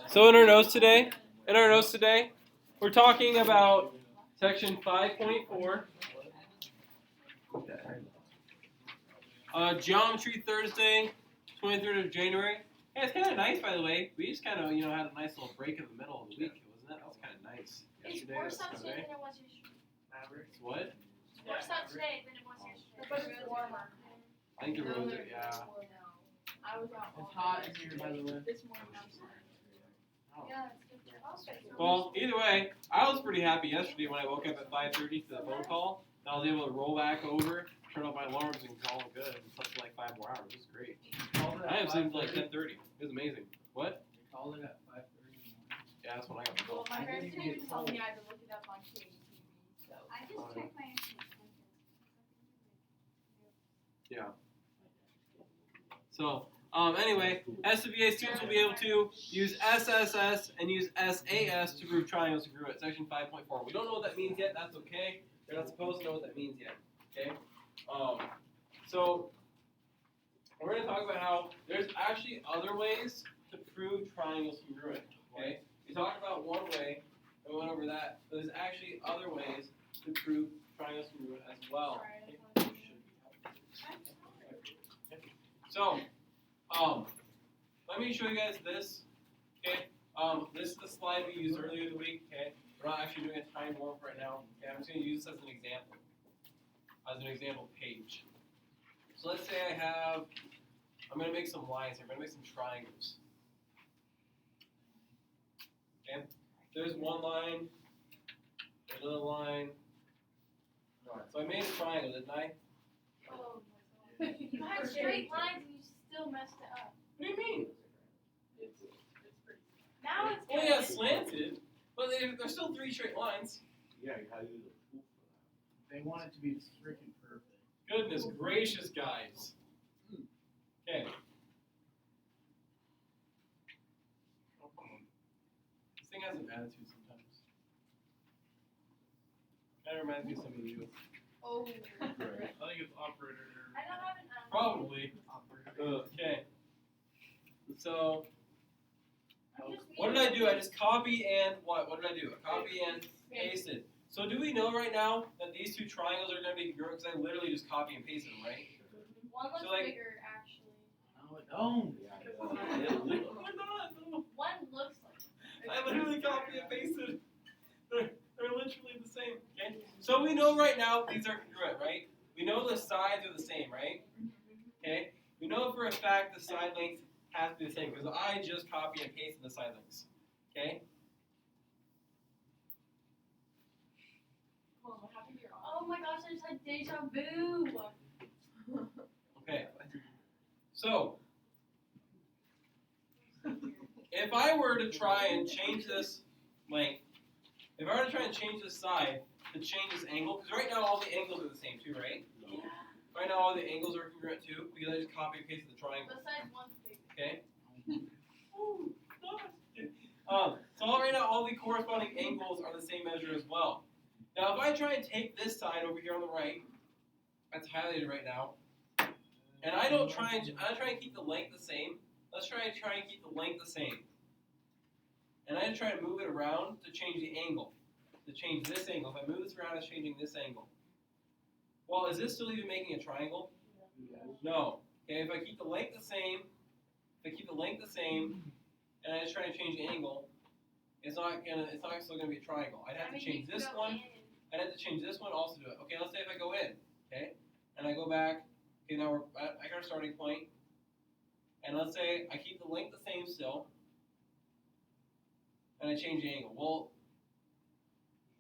So in our notes today, we're talking about section 5.4, Geometry Thursday, 23rd of January. Yeah, it's kind of nice, by the way. We just kind of, had a nice little break in the middle of the week, wasn't it? That was kind of nice. It's worse out today than it was yesterday. It's what? It's worse out today than it was yesterday. But it's warmer. I think the roads are, yeah. I was out. It's hot in here, by the way. This morning outside. Yeah, it's Well, either way, I was pretty happy yesterday when I woke up at 5:30 to the phone call. And I was able to roll back over, turn off my alarms, and call it good. And slept for like 5 more hours. It was great. I have slept until like 10:30. It was amazing. What? They called it at 5:30 in the morning. Yeah, that's when I got the call. Well, my parents didn't even tell me I had to look it up on KTV, so. I just checked my Yeah. So, anyway, SWA students will be able to use SSS and use SAS to prove triangles congruent. Section 5.4. We don't know what that means yet. That's okay. You're not supposed to know what that means yet. Okay? So, we're going to talk about how there's actually other ways to prove triangles congruent. Okay? We talked about one way, and we went over that. But there's actually other ways to prove triangles congruent as well. So, let me show you guys this. Okay, this is the slide we used earlier in the week. Okay, we're not actually doing a time warp right now. Okay, I'm just going to use this as an example page. So let's say I'm going to make some lines here. I'm going to make some triangles. Okay, there's one line, there's another line. So I made a triangle, didn't I? Oh, you had straight lines and you still messed it up. What do you mean? It's pretty. Now it's Well, good. yeah, slanted, but they're still 3 straight lines. Yeah, you gotta use a tool for They want it to be freaking perfect. Goodness gracious, guys. Okay. This thing has an attitude sometimes. Kind of reminds me of some of you. Oh. I think it's operator. I don't have an Probably. Okay. So, what did I do? I just copy and what? What did I do? I copy and pasted. So do we know right now that these 2 triangles are going to be congruent? Because I literally just copy and pasted them, right? One looks So, like- bigger, actually. No, it don't. Why not? No. One looks like it. I literally copy and pasted. They're literally the same. Okay. So we know right now these are congruent, right? We know the sides are the same, right? Okay. We know for a fact the side lengths have to be the same because I just copy and pasted the side lengths. Okay. Oh my gosh, I just had deja vu. Okay. So if I were to try and change this length, if I were to try and change this side to change this angle, because right now all the angles are the same too, right? Yeah. Right now all the angles are congruent too because I just copy and pasted the triangle. Besides one's big. Okay. Ooh, so right now all the corresponding angles are the same measure as well. Now if I try and take this side over here on the right, that's highlighted right now, and I try and keep the length the same. Let's try and keep the length the same. And I try to move it around to change the angle. To change this angle. If I move this around, it's changing this angle. Well, is this still even making a triangle? No. Okay, if I keep the length the same, and I just try to change the angle, it's not still gonna be a triangle. I'd have to change this one. I'd have to change this one also do it. Okay, let's say if I go in, okay, and I go back. Okay, now I got a starting point, and let's say I keep the length the same still, and I change the angle. Well,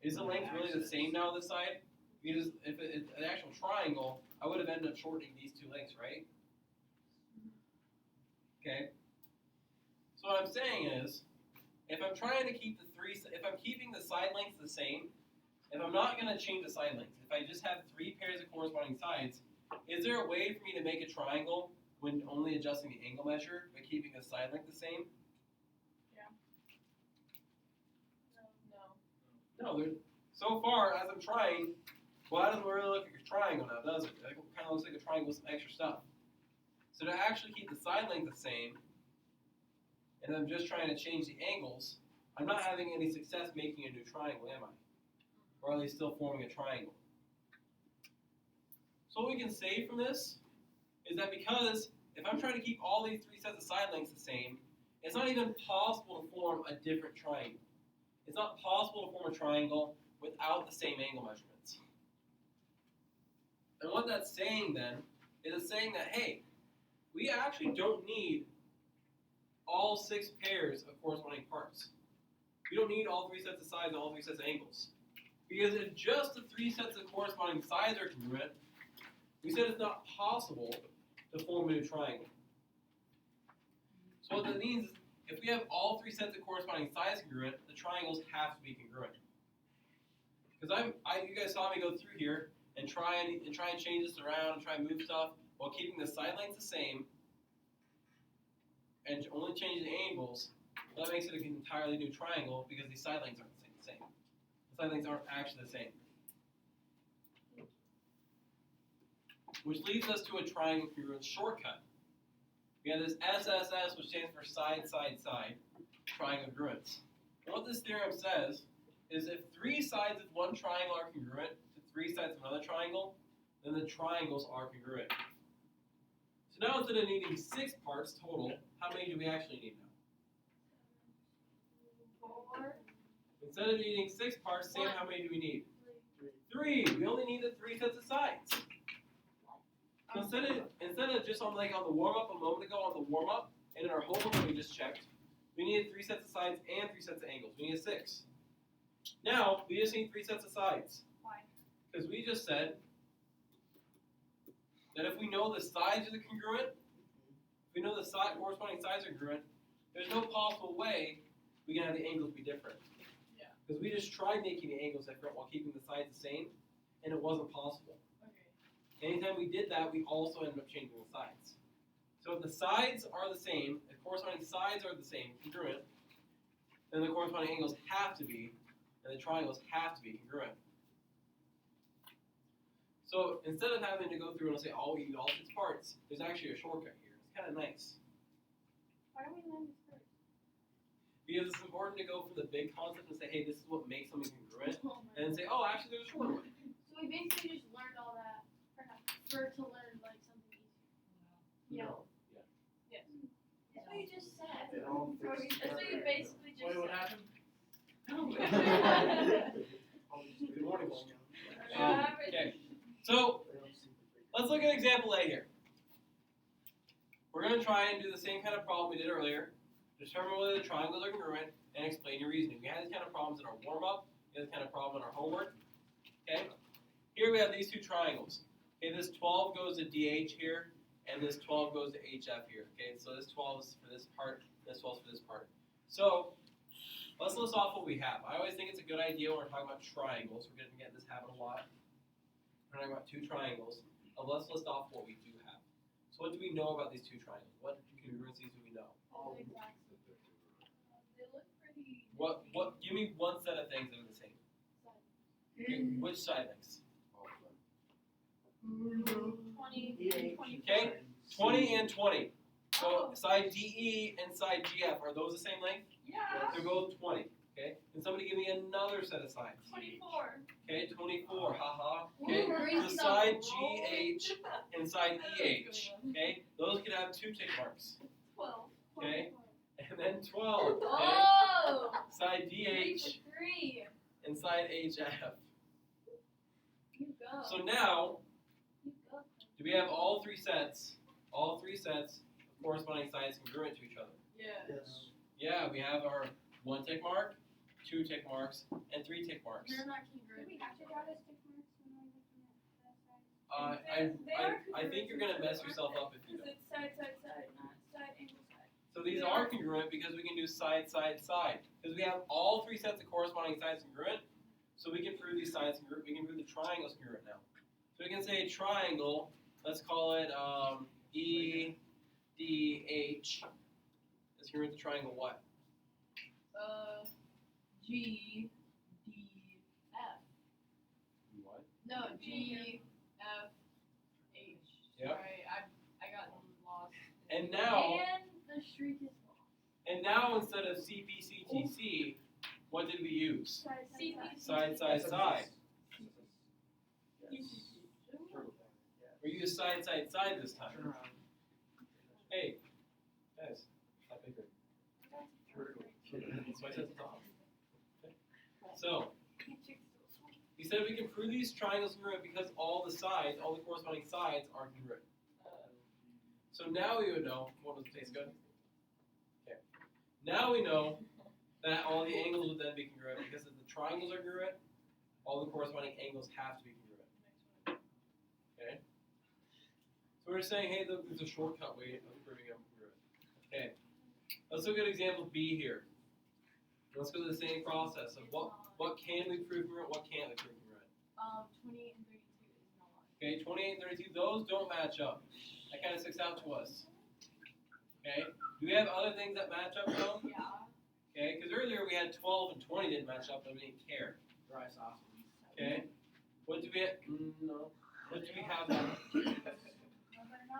is the length really the same now this side? Because if it's an actual triangle, I would have ended up shortening these 2 lengths, right? Okay. So what I'm saying is, if I'm trying to keep if I'm keeping the side lengths the same, if I'm not going to change the side lengths, if I just have 3 pairs of corresponding sides, is there a way for me to make a triangle when only adjusting the angle measure but keeping the side length the same? No. No, so far as I'm trying, well, that doesn't really look like a triangle now, does it? It kind of looks like a triangle with some extra stuff. So to actually keep the side length the same, and I'm just trying to change the angles, I'm not having any success making a new triangle, am I? Or at least still forming a triangle. So what we can say from this is that because if I'm trying to keep all these three sets of side lengths the same, it's not even possible to form a different triangle. It's not possible to form a triangle without the same angle measurements. And what that's saying then is it's saying that, hey, we actually don't need all 6 pairs of corresponding parts. We don't need all 3 sets of sides and all 3 sets of angles. Because if just the 3 sets of corresponding sides are congruent, we said it's not possible to form a new triangle. So what that means is if we have all 3 sets of corresponding sides congruent, the triangles have to be congruent. Because you guys saw me go through here and try and change this around and try and move stuff while keeping the side lengths the same and only changing the angles. Well, that makes it an entirely new triangle because these side lengths aren't the same. The side lengths aren't actually the same. Which leads us to a triangle congruence shortcut. We have this SSS, which stands for side, side, side, triangle congruence. And what this theorem says is if 3 sides of one triangle are congruent to 3 sides of another triangle, then the triangles are congruent. So now instead of needing 6 parts total, how many do we actually need now? 4. Instead of needing 6 parts, Sam, how many do we need? 3. We only need the 3 sets of sides. So instead of just on the warm-up a moment ago on the warm-up, and in our homework that we just checked, we needed 3 sets of sides and 3 sets of angles. We needed 6. Now, we just need 3 sets of sides. Why? Because we just said that if we know the sides are congruent, if we know the corresponding sides are congruent, there's no possible way we can have the angles be different. Yeah. Because we just tried making the angles different while keeping the sides the same, and it wasn't possible. Okay. Anytime we did that, we also ended up changing the sides. So if the sides are the same, the corresponding sides are the same, congruent, then the corresponding angles have to be, and the triangles have to be congruent. So instead of having to go through and say, oh, we need all 6 parts, there's actually a shortcut here. It's kind of nice. Why don't we learn this first? Because it's important to go from the big concept and say, hey, this is what makes something congruent, Oh my and then say, oh, actually, there's a shorter one. So we basically just learned all that to learn like something easier. No. Yes. That's what you just said. They don't fix That's what you basically just Wait, what said. happened? Good morning. Yeah. Okay, so let's look at example A here. We're going to try and do the same kind of problem we did earlier. Determine whether the triangles are congruent and explain your reasoning. We had this kind of problems in our warm-up. We had this kind of problem in our homework. Okay. Here we have these 2 triangles. Okay, this 12 goes to DH here, and this 12 goes to HF here. Okay, so this 12 is for this part, this 12 is for this part. So let's list off what we have. I always think it's a good idea when we're talking about triangles. We're going to get this happen a lot. We're talking about 2 triangles. Let's list off what we do have. So what do we know about these 2 triangles? What congruencies do we know? They look pretty. What? Give me one set of things that are the same. Okay, which side lengths? 20, 24. Okay, 20 and 20. So side DE and side GF, are those the same length? Yeah. They're both 20. Okay, and somebody give me another set of sides. 24. Okay, 24. Haha. Okay, Ooh, so side GH and side EH. Okay, those could have 2 tick marks. 12. Okay. And then 12. Okay, Oh! side 3 DH for 3. and side HF. You go. So now, You go. do we have all 3 sets? All 3 sets of corresponding sides congruent to each other? Yes. Yeah, we have our 1 tick mark, 2 tick marks, and 3 tick marks. They're not Do congruent. we have to draw the stick marks when we're looking at that side? I think you're gonna mess yourself up if you don't. It's side, side, side, not side, angle, side. So these are congruent because we can do side, side, side. Because we have all 3 sets of corresponding sides congruent, so we can prove these sides congruent. We can prove the triangles congruent now. So we can say a triangle. Let's call it EDH. Is congruent to triangle what? G, D, F. What? No, G, F, H. Yep. Sorry, I got lost. And now, And the streak is lost. And now instead of CPCTC, what did we use? CP. Side, side, side. True. We used side, side, side this time. Turn around. Hey, guys, stop bickering. True. That's why I said stop. Okay. So, we said we can prove these triangles congruent because all the sides, all the corresponding sides are congruent. So now we would know, what does it taste good? Okay. Now we know that all the angles would then be congruent because if the triangles are congruent, all the corresponding angles have to be congruent. Okay? So we're saying, hey, look, there's a shortcut way of proving them congruent. Okay. Let's look at example B here. Let's go to the same process of what can we prove congruent, what can't we prove congruent. 28 and 32 is not. Okay, 28 and 32, those don't match up. That kind of sticks out to us. Okay, do we have other things that match up though? Yeah. Okay, because earlier we had 12 and 20 didn't match up, but we didn't care. Dry sausage. Okay, what do we have? No. What do we have now?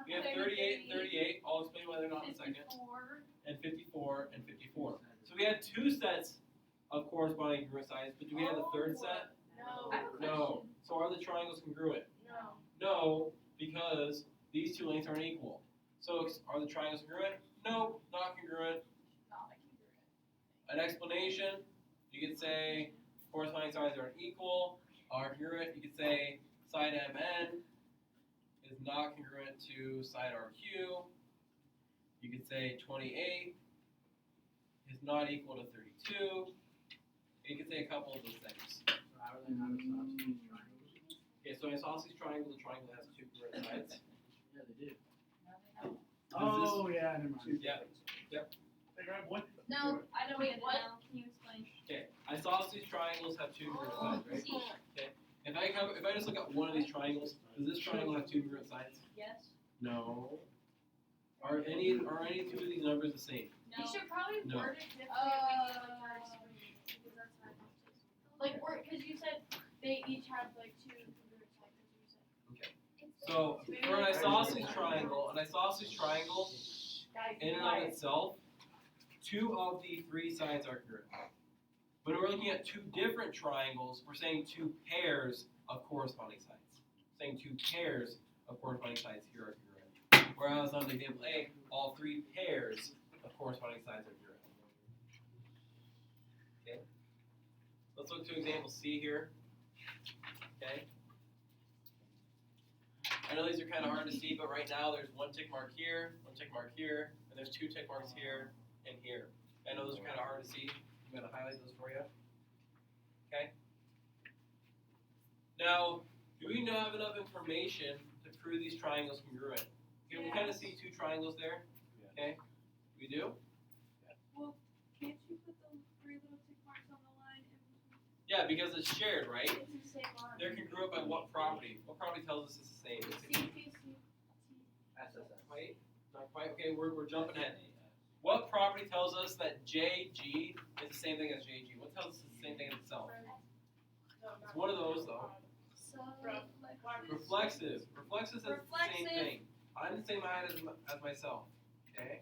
We have 38 and 38. I'll explain why they're not in a second. 54. And 54 and 54. So we had two sets of corresponding congruent sides, but do we have a third set? No. No. So are the triangles congruent? No. No, because these two lengths aren't equal. So are the triangles congruent? No, not congruent. Not congruent. An explanation, you could say corresponding sides aren't equal, are congruent. You could say side MN is not congruent to side RQ. You could say 28 is not equal to 32. You could say a couple of those things. So how are they not isosceles triangles? Okay, so isosceles triangle, the triangle has two congruent sides. Yeah, they do. Oh, yeah, never mind. Yeah. They grab one. No, I don't Wait, get it what? now. Can you explain? Okay, isosceles triangles have two congruent sides, right? See. If I just look at one of these triangles, does this triangle have two congruent sides? Yes. No. Are any two of these numbers the same? You should probably No. word it differently because that's not like work because you said they each have like two congruent sides. Okay. So for an isosceles triangle, Guys, in and of itself, two of the three sides are congruent. But when we're looking at two different triangles, we're saying two pairs of corresponding sides. Saying two pairs of corresponding sides here are congruent. Whereas on example A, all three pairs of corresponding sides are congruent. Okay. Let's look to example C here. Okay. I know these are kind of hard to see, but right now there's one tick mark here, one tick mark here, and there's two tick marks here and here. I know those are kind of hard to see. I'm going to highlight those for you. Okay. Now, do we not have enough information to prove these triangles congruent? Okay, we kind of see two triangles there. Okay. We do? Can't you put the three little tick marks on the line in between? Yeah, because it's shared, right? It's the same one. They're congruent by what property? What property tells us it's the same? It's SSS. Quite? Not quite. Okay, we're jumping ahead. What property tells us that JG is the same thing as JG? What tells us it's the same thing as itself? It's one of those though. So Reflexive. Reflexive says the same Reflexive. thing. I'm the same height as myself. Okay?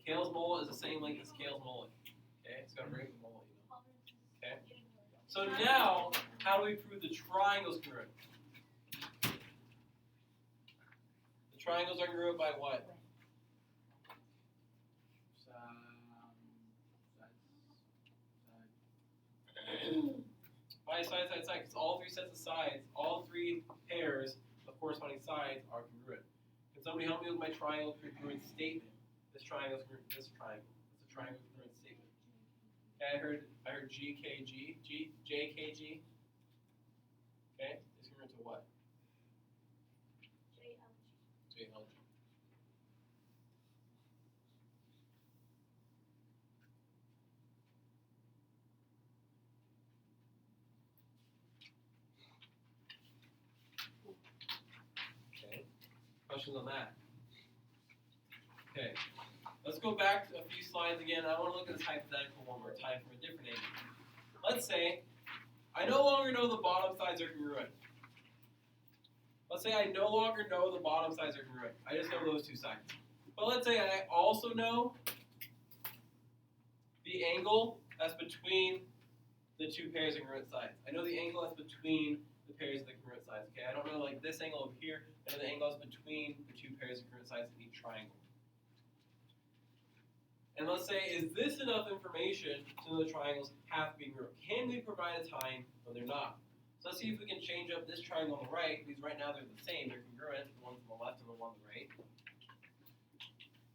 Kale's mullet is the same length as Kale's mullet. Okay? It's got a regular mullet, you know. Okay? So now, how do we prove the triangles congruent? The triangles are congruent by what? By side, side, side, because all three sets of sides, all three pairs of corresponding sides are congruent. Can somebody help me with my triangle congruent statement? This triangle is congruent to this triangle. It's a triangle congruent statement. Okay, I heard GKG, JKG. Okay, it's congruent to what? JLG. Okay, questions on that? Okay, let's go back a few slides again. I want to look at this hypothetical one more time from a different angle. Let's say I no longer know the bottom sides are congruent. Let's say I no longer know the bottom sides are congruent. I just know those two sides. But let's say I also know the angle that's between the two pairs of congruent sides. I know the angle that's between the pairs of the congruent sides. Okay, I don't know like this angle over here. I know the angle that's between the two pairs of congruent sides in each triangle. And let's say, is this enough information to know the triangles have to be congruent? Can we provide a time when they're not? So let's see if we can change up this triangle on the right, because right now they're the same, they're congruent, the one on the left and the one on the right.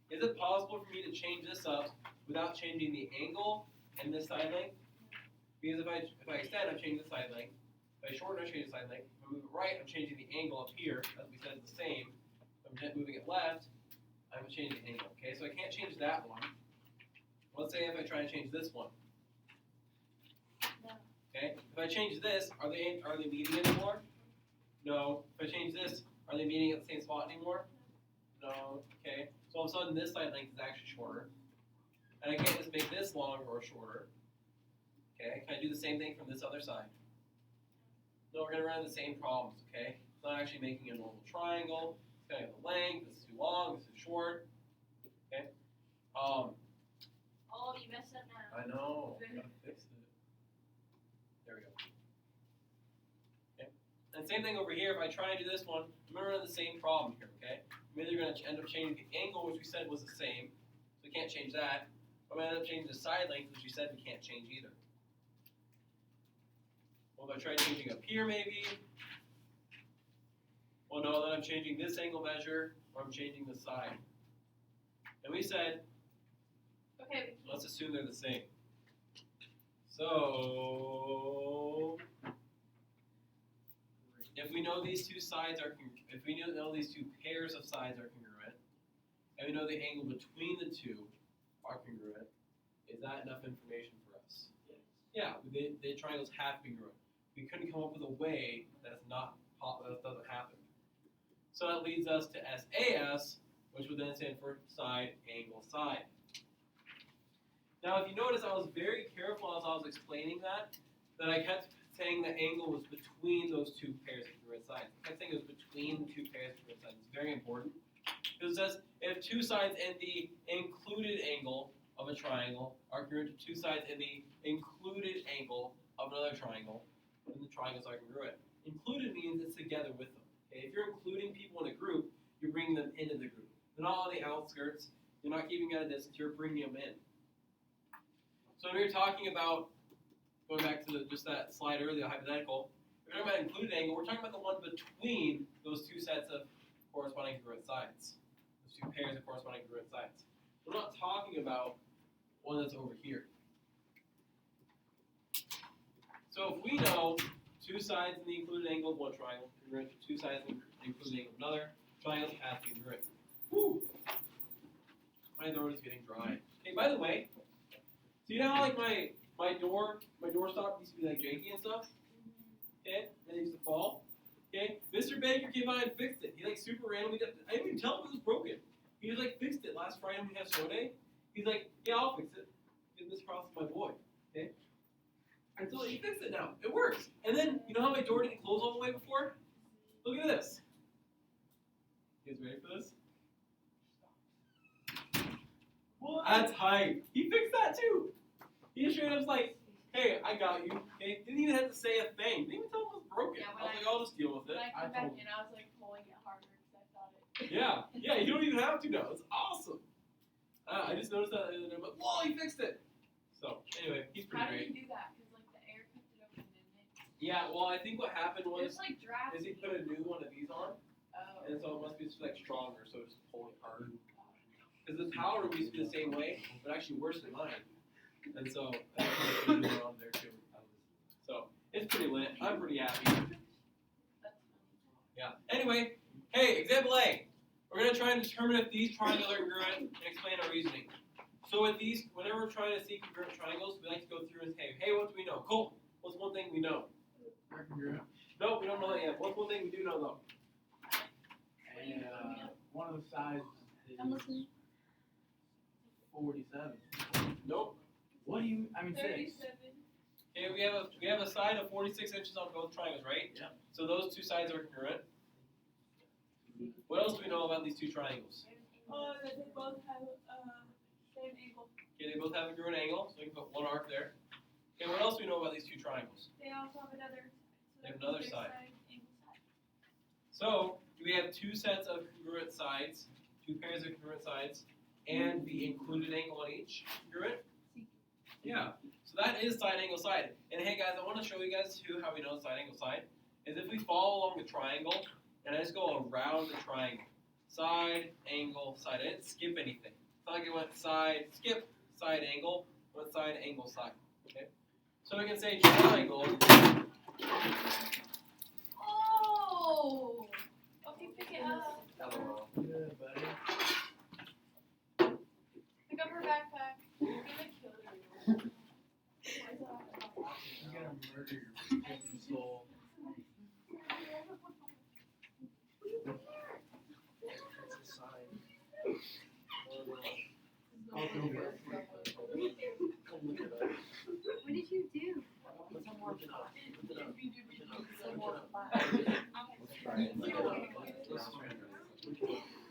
Is it possible for me to change this up without changing the angle and this side length? Because if I extend, I'm changing the side length. If I shorten, I'm changing the side length. If I move it right, I'm changing the angle up here, as we said, it's the same. If I'm moving it left, I'm changing the angle. Okay, so I can't change that one. Let's say if I try and change this one. No. Okay, if I change this, are they meeting anymore? No. If I change this, are they meeting at the same spot anymore? No. Okay, so all of a sudden this side length is actually shorter. And I can't just make this longer or shorter. Okay, can I do the same thing from this other side? No, we're going to run into the same problems, okay? It's not actually making a normal triangle. It's going to have the length, this is too long, this is short. Okay? Oh, you messed up now. I know. I gotta fix it. There we go. Okay. And same thing over here. If I try and do this one, I'm gonna run into the same problem here. Okay. I'm either gonna end up changing the angle, which we said was the same, so we can't change that. I'm gonna end up changing the side length, which we said we can't change either. Well, if I try changing up here, maybe. Well, no, then I'm changing this angle measure, or I'm changing the side. And we said, Okay, let's assume they're the same. So, if we know these two sides are, if we know these two pairs of sides are congruent, and we know the angle between the two are congruent, is that enough information for us? Yeah, the triangles have to be congruent. We couldn't come up with a way that doesn't happen. So that leads us to SAS, which would then stand for side, angle, side. Now, if you notice, I was very careful as I was explaining that I kept saying the angle was between those two pairs of congruent sides. I kept saying it was between the two pairs of congruent sides. It's very important. Because it says if two sides in the included angle of a triangle are congruent to two sides in the included angle of another triangle, then the triangles are congruent. Included means it's together with them. Okay? If you're including people in a group, you're bringing them into the group. They're not on the outskirts. You're not keeping at a distance. You're bringing them in. So when we were talking about, going back to just that slide earlier, the hypothetical, we're talking about included angle, we're talking about the one between those two sets of corresponding congruent sides. Those two pairs of corresponding congruent sides. We're not talking about one that's over here. So if we know two sides in the included angle of one triangle congruent to two sides in the included angle of another, triangles have to be congruent. Woo! My throat is getting dry. Hey, by the way, so you know how like my door stop used to be like janky and stuff? Okay? And it used to fall. Okay? Mr. Baker came by and fixed it. He like super randomly I didn't even tell him it was broken. He just like fixed it last Friday when we had snow day. He's like, yeah, I'll fix it. Give this across to my boy. Okay? And so he fixed it now. It works. And then you know how my door didn't close all the way before? Look at this. You guys ready for this? What? That's hype. He fixed that too. He straight up was like, hey, I got you. Okay? Didn't even have to say a thing. Didn't even tell him it was broken. Yeah, I was like, I'll just deal with it. when I I came back told- in, I was like pulling it harder because I thought it. Yeah, you don't even have to know. It's awesome. I just noticed that the other day, but whoa, he fixed it. So anyway, he's How pretty did great. you do that? Because like the air kept it open, didn't it? Yeah, well, I think what happened It was was like drafty. he put a new one of these on, Oh. and so it must be just like stronger, so it's pulling harder. Because the power room used to be the same way, but actually worse than mine. And so I think there's a new one on there too. So it's pretty lit. I'm pretty happy. That's funny. Yeah. Anyway, hey, example A. We're gonna try and determine if these triangles are congruent and explain our reasoning. So with these, whenever we're trying to see congruent triangles, we like to go through and say, hey, what do we know? Colton, what's one thing we know? They're congruent. No, we don't know that yet. What's one thing we do know though? And one of the sides I'm is listening. 47. Nope. What do you? I mean 6. 37. Okay, we have a side of 46 inches on both triangles, right? Yep. So those two sides are congruent. What else do we know about these two triangles? That they both have same angle. Okay, they both have a congruent angle, so we can put one arc there. Okay, what else do we know about these two triangles? They also have another. They have another their side. angle side. So, do we have two sets of congruent sides, two pairs of congruent sides, and the included angle on each congruent? Yeah. So that is side angle side. And hey guys, I want to show you guys too how we know side angle side. Is if we follow along the triangle, and I just go around the triangle. Side, angle, side. I didn't skip anything. It's not like it went side, skip, side, angle, went side, angle, side. Okay? So we can say triangle. Oh! Okay, pick it up. LOL. Good, buddy. Pick up her backpack. You're gonna kill her. I'm gonna murder your fucking soul. That's a sign. I'll go back. Come look at that. What did you do? Look it up. Look it up.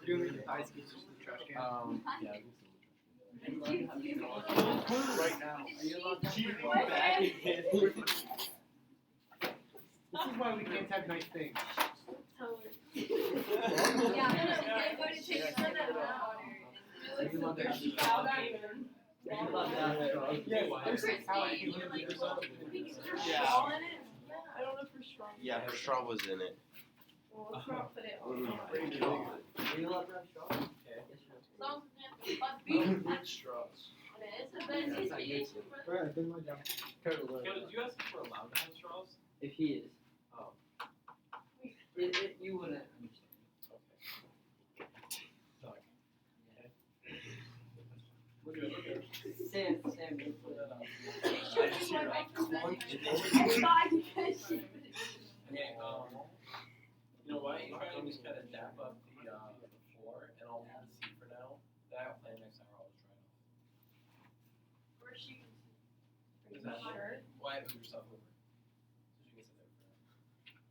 You're doing the ice skates just in the trash can? Yeah. What did you do? Right now. What did she do? This is why we can't have nice things. Yeah, they're going to take some of that water. You love that. Yes, there's Christy, how I you're can like, do something. Yeah. Straw in it? I don't know if there's straw. Yeah, her straw was in it. Well, let's not put it on. You love that straw? As long as it's not but straws. it is a bit easy. Right, I've been my job. Kevin, did you ask if we're allowed to have straws? If he is. Oh. You wouldn't understand. We're good, we're good. Sam, you put that on. Okay, you know why? You try to just kind of dap up the floor, and I'll leave the seat for now. Then I'll plan next hour. I'll just try it off. Where's she? Is that sure? Why move yourself over? So you can sit there for now.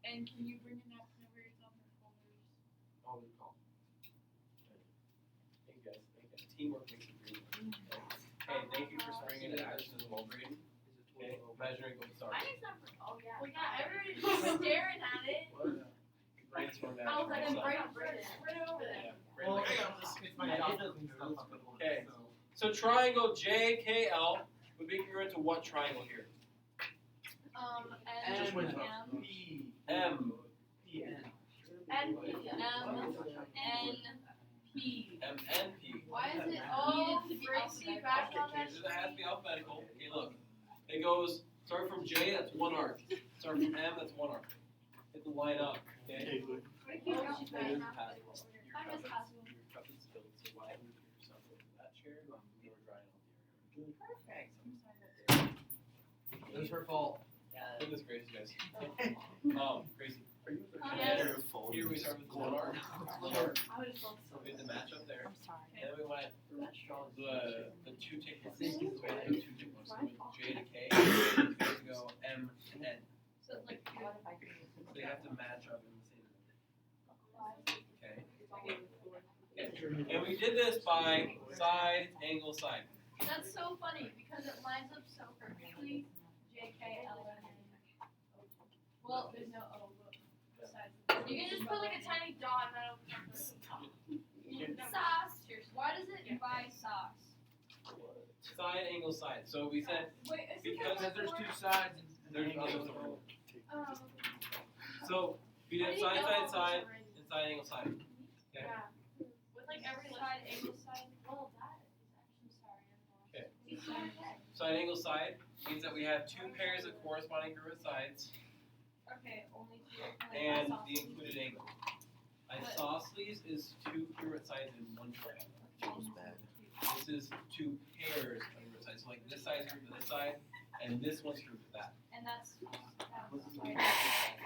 And can you bring a napkin over yourself or folders? I'll leave call. Thank you guys. Teamwork makes the dream work. Okay, thank you for springing it action as well, Braden. Okay, measuring gold star. I need some. Oh yeah. Well, yeah, everybody's just staring at it. Brainstorm that. I was like, yourself. right over there. Yeah, Braden. It's my job to clean stuff up. Okay. So triangle JKL would be congruent to what triangle here? And Just went up. M. M. P-N. N P. M N P. Why is it all Gracie back on that It has to be alphabetical. Okay, look. It goes start from J, that's one arc. Start from M, that's one arc. Hit the line up. Okay. Oh, she's back. It is passable. I miss passable. Your cup is filled, so why move yourself over that chair? You were drying off Perfect. the It was her fault. Goodness gracious, guys. Gracie. Yes. Here we start with the one arc. One arc. I would have felt so. We had the match up there. I'm sorry. And then we went the two tick marks. We had the two tick marks. So we went J to K. And to go M to N. So it's like What if I can use So they have to match up in the same order. Okay. And we did this by side, angle, side. that's so funny because it lines up so perfectly. JKLN. Well, there's no O besides. You can just put like a tiny dot and that'll cover it. Sauce. Why does it buy sauce? Side, angle, side. So we said Wait, is it because There's two sides. there's others over. Um, So we did side, side, side, and side, angle, side. Okay. Yeah. With like every side, angle side. Well, that is actually sorry. Side, angle, side means that we have two pairs of corresponding congruent sides Okay, only two. and the included angle. Isosceles is two congruent sides in one triangle. This is two pairs of congruent sides. So like this side is grouped to this side, and this one's grouped to that. And that's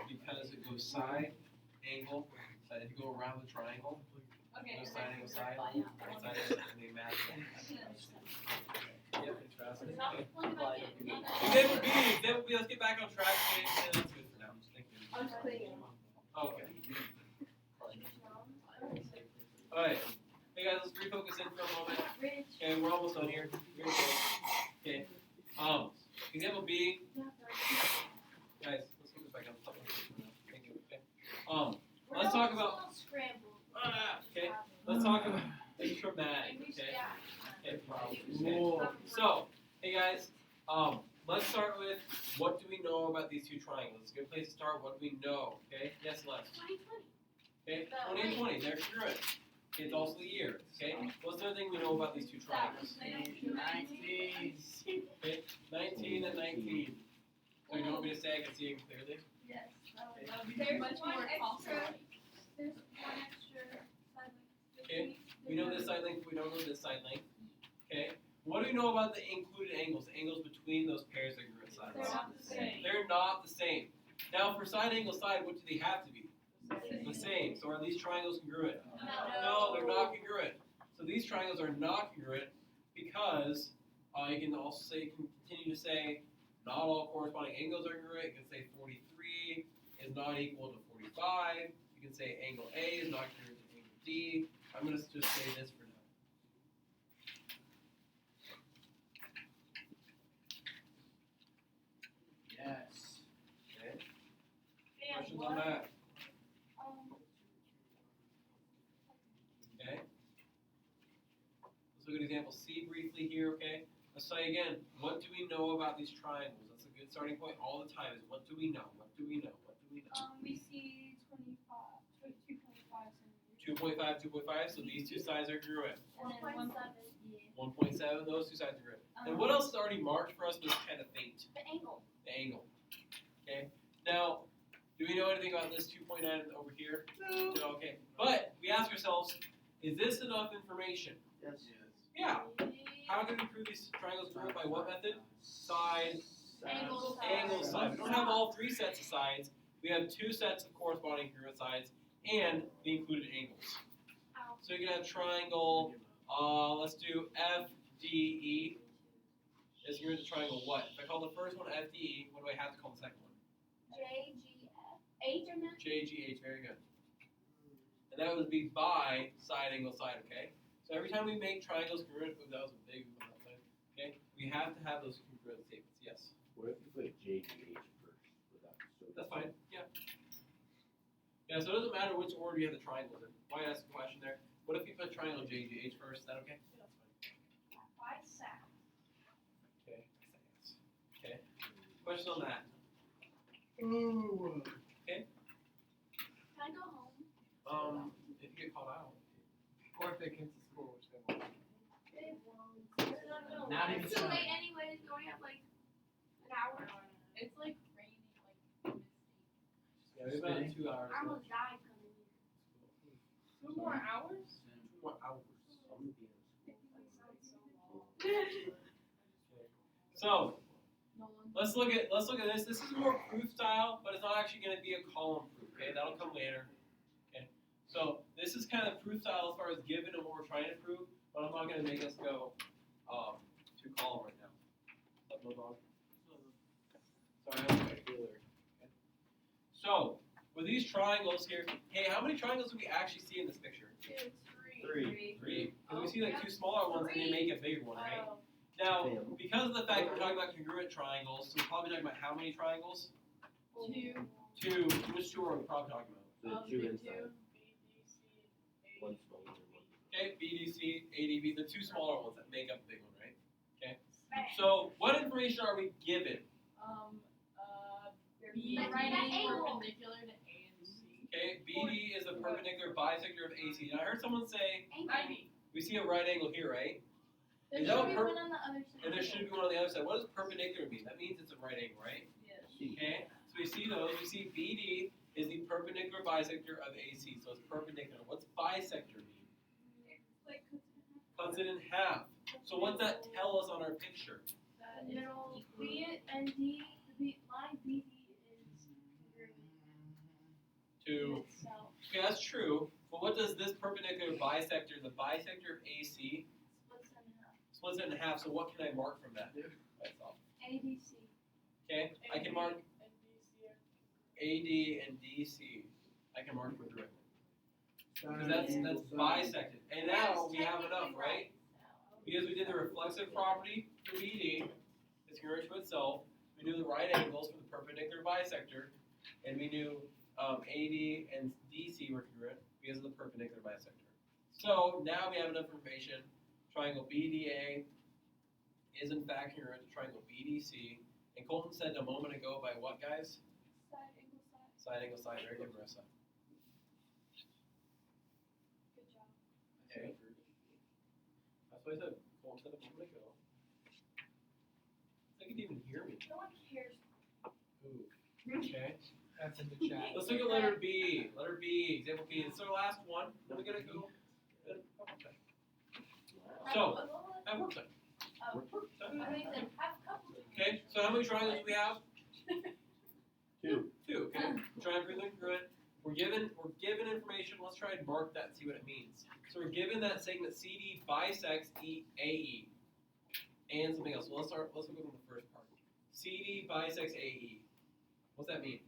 Because it goes side, angle, side. If you go around the triangle, okay. no side, angle, side, right side, and they match. Yep, it's fast. Then let's get back on track. Okay, and that's good for now. Thank you. I'm just putting it. Okay. Alright. Hey guys, let's refocus in for a moment. Rich. Okay, we're almost done here. Here we go. Okay. Example B. Guys, let's put this back on. Thank you. Okay. Let's talk about. Scrambled. Okay. Let's talk about the traumatic. Okay. Okay. So, hey guys. Let's start with what do we know about these two triangles? It's a good place to start. What do we know? Okay. Yes, Les. 2020. Okay. 2020. They're congruent. Okay, it's also the year. Okay. What's the other thing we know about these two triangles? 19. Okay. 19 and 19. So you want me to say I can see it clearly? Yes. There's Much one more extra. There's one extra side link. Okay. We know this side length, but we don't know this side length. Okay. What do we know about the included angles? The angles between those pairs of congruent sides. They're not the same. They're not the same. Now, for side angle side, what do they have to be? The same. So are these triangles congruent? No, they're not congruent. So these triangles are not congruent because you can also say, continue to say, not all corresponding angles are congruent. You can say 43 is not equal to 45. You can say angle A is not congruent to angle D. I'm going to just say this for now. Yes. Okay. And Questions what? on that? Okay. Let's look at example C briefly here, okay? Let's say again, what do we know about these triangles? That's a good starting point all the time is what do we know? What do we know? What do we know? We see 2.5 2.5, centimeters. 2.5, so these two sides are congruent. And then 1.7. 1.7, those two sides are congruent. And what else is already marked for us was kind of faint? The angle. The angle. Okay? Now, do we know anything about this 2.9 over here? No. Okay. But we ask ourselves, is this enough information? Yes. Yeah. How can we prove these triangles congruent by what method? Side, Angle angle side. We don't have all three sets of sides. We have two sets of corresponding congruent sides and the included angles. Ow. So you can have triangle, let's do FDE. Is congruent to triangle what? If I call the first one FDE, what do I have to call the second one? JGF. H or not? JGH, very good. And that would be by side angle side, okay? So every time we make triangles congruent, ooh, that was a big one that time, okay? We have to have those congruent statements, yes. What if you put JGH first? Without the That's fine, yeah. Yeah, so it doesn't matter which order you have the triangles in. Why ask a question there? What if you put triangle JGH first? Is that okay? Yeah, that's fine. Bisect. Okay. Okay. Question on that? Ooh. Can I go home? If you get called out. Or if they come to school, which they won't. Not even It's too so. late anyways. We only have like an hour. It's like raining, like misty. Yeah, we have about 2 hours. I almost died coming here. 2 more hours? 2 hours. So No one. let's look at this. This is more proof style, but it's not actually going to be a column proof. Okay, that'll come later. Okay, so this is kind of proof style as far as given and what we're trying to prove, but I'm not going to make us go to column right now. What's up, little dog? Sorry, I'm my feeler. Okay. So with these triangles here, hey, how many triangles do we actually see in this picture? 2, 3. 3. Because we see like 2 smaller ones and they make a bigger one, right? Oh. Now, because of the fact that we're talking about congruent triangles, so we're probably talking about how many triangles? 2. 2. Which 2 are we probably talking about? So the two inside. One smaller than one. Okay, BDC, ADB, the 2 smaller ones that make up the big one, right? Okay. So, what information are we given? B The right angle. perpendicular to A and C. Okay, BD is the perpendicular bisector of AC. Now, I heard someone say Angle. Ivy. we see a right angle here, right? There Is should that be what one on the other side. And there should be one on the other side. What does perpendicular mean? That means it's a right angle, right? Yes. Okay, so we see those. We see BD is the perpendicular bisector of AC, so it's perpendicular. What's bisector mean? Like, Cuts it in half. So what's that tell us on our picture? The middle B and D. Line BD is To itself. okay, that's true. But what does this perpendicular bisector, the bisector of AC, Splits splits in half. it in half? So what can I mark from that? That's all. ADC. Okay, I can mark AD and DC. I can mark for directly. Because that's bisected. And now we have enough, right? Because we did the reflexive property for BD, it's congruent to itself. We knew the right angles for the perpendicular bisector, and we knew AD and DC were congruent because of the perpendicular bisector. So now we have enough information. Triangle BDA is in fact congruent to triangle BDC. And Colton said a moment ago by what, guys? Side angle side. Side angle side. Very good, Marissa. Good job. Okay. That's what I said. Colton said a moment ago. They could even hear me. No one cares. Ooh. Okay. That's in the chat. Let's look at letter B. Letter B, example B. It's our last one. Then we gotta go. So, have work done. Oh, I think then have a couple. Okay, so how many triangles do we have? Two. Two, okay. Triangle congruent. We're given information. Let's try and mark that and see what it means. So we're given that segment CD bisects AE. And something else. So let's look at the first part. CD bisects AE. What's that mean?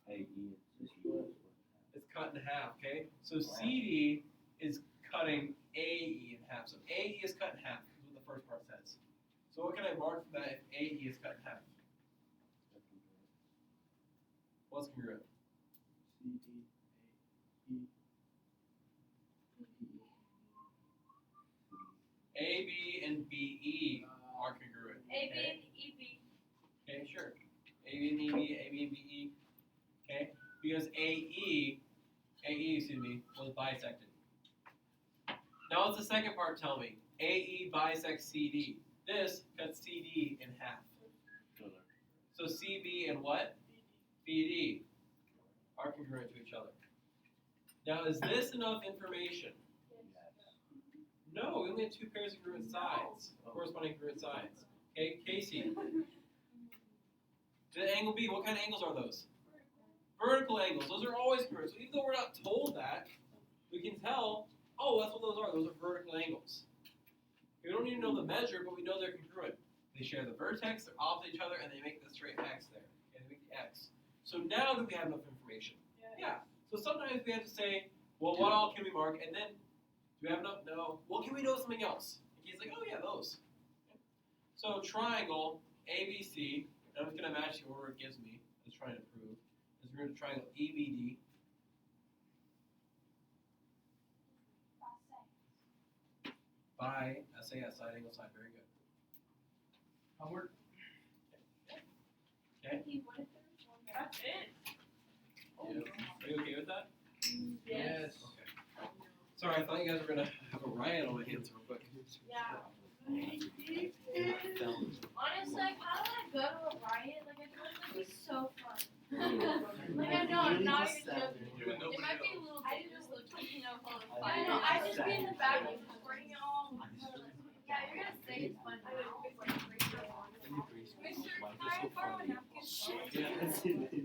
It's cut in half, okay? So CD is cutting AE in half. So AE is cut in half, is what the first part says. So what can I mark from that if AE is cut in half? What's congruent? AB and BE are congruent. A, B, Okay? and E, B. Okay, sure. AB and EB, AB and BE. Okay? Because AE, excuse me, was bisected. Now what's the second part tell me? AE bisects CD. This cuts CD in half. So CB and what? BD are congruent to each other. Now is this enough information? No, we only have two pairs of congruent sides, corresponding congruent sides. Okay, Casey. The angle B, what kind of angles are those? Vertical angles. Those are always congruent. So even though we're not told that, we can tell, oh, that's what those are. Those are vertical angles. We don't need to know the measure, but we know they're congruent. They share the vertex, they're opposite each other, and they make the straight X there. Okay, they make the X. So now do we have enough information? Yeah. So sometimes we have to say, well, what all can we mark? And then, do we have enough? No. Well, can we know something else? And he's like, oh yeah, those. Okay. So triangle ABC, and I'm just going to match the order it gives me, I was trying to prove, is we're going to triangle EBD. By SAS, side angle side, very good. Howard? Okay? That's it. Yeah. Are you okay with that? Yes. Okay. Sorry, I thought you guys were gonna have a riot on my hands real quick. Yeah. Honestly, I kind of want to go to a riot. Like, I feel like that'd be so fun. Like, I know, I'm not even joking. It might be a little dangerous looking, you know, for the fire. I know, I just be in the back, like, supporting it all. Yeah, you're gonna say it's fun. Mr. Can I borrow a napkin?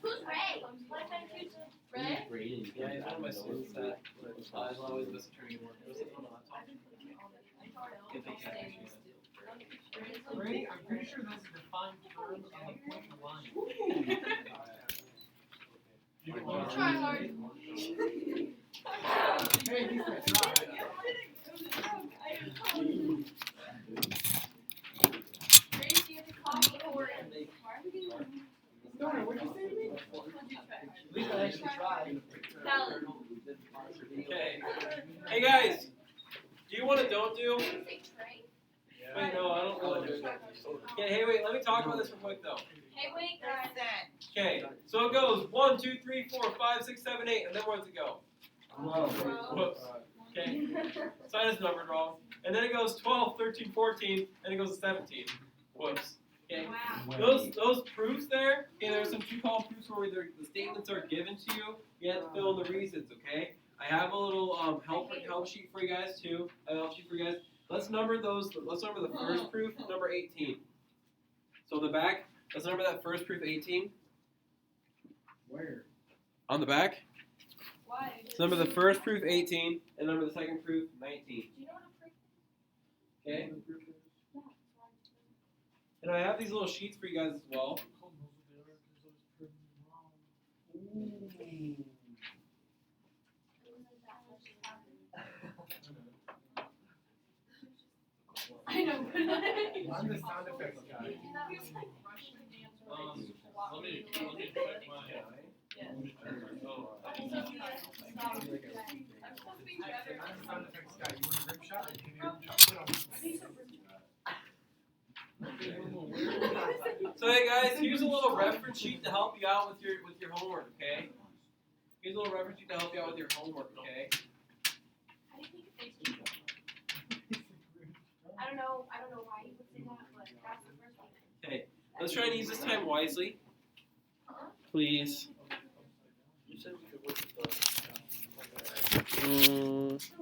Who's Ray? What if I choose Ray? Yeah, he's one of my students that is always the best attorney in the world. He was sitting on the laptop. If they can actually. Ray, I'm pretty sure that's a defined term on the point of line. Try hard. Hey, he's gonna try. Grace, you have to call me for it. Donna, what'd you say to me? At least I actually tried. Valid. Okay. Hey guys, do you want to don't do? Did you say Trey? Wait, no, I don't know. Okay, hey, wait, let me talk about this real quick though. Hey, wait, guys. Okay, so it goes 1, 2, 3, 4, 5, 6, 7, 8, and then where does it go? Whoops. Okay, sign is numbered wrong. And then it goes 12, 13, 14, and it goes to 17. Whoops. Okay. Wow. Those proofs there, okay, there's some two-column proofs where the statements are given to you. You have to fill in the reasons, okay? I have a little help sheet for you guys too. A help sheet for you guys. Let's number those. Let's number the first proof, number 18. So the back, let's number that first proof 18. Where? On the back. Why? Let's number the first proof 18 and number the second proof 19. Do you know what a proof is? Okay? Yeah. And I have these little sheets for you guys as well. I'm the sound effects guy. Russian dance Let me race. check my. Oh. I'm supposed to be better. I'm the sound effects guy. You want a rim shot? Give me a rim shot. Put on. So hey guys, here's a little reference sheet to help you out with your homework, okay? Here's a little reference sheet to help you out with your homework, okay? I don't know why you would say that, but that's the first one. Okay, let's try and use this time wisely. Please. You said we could work with the.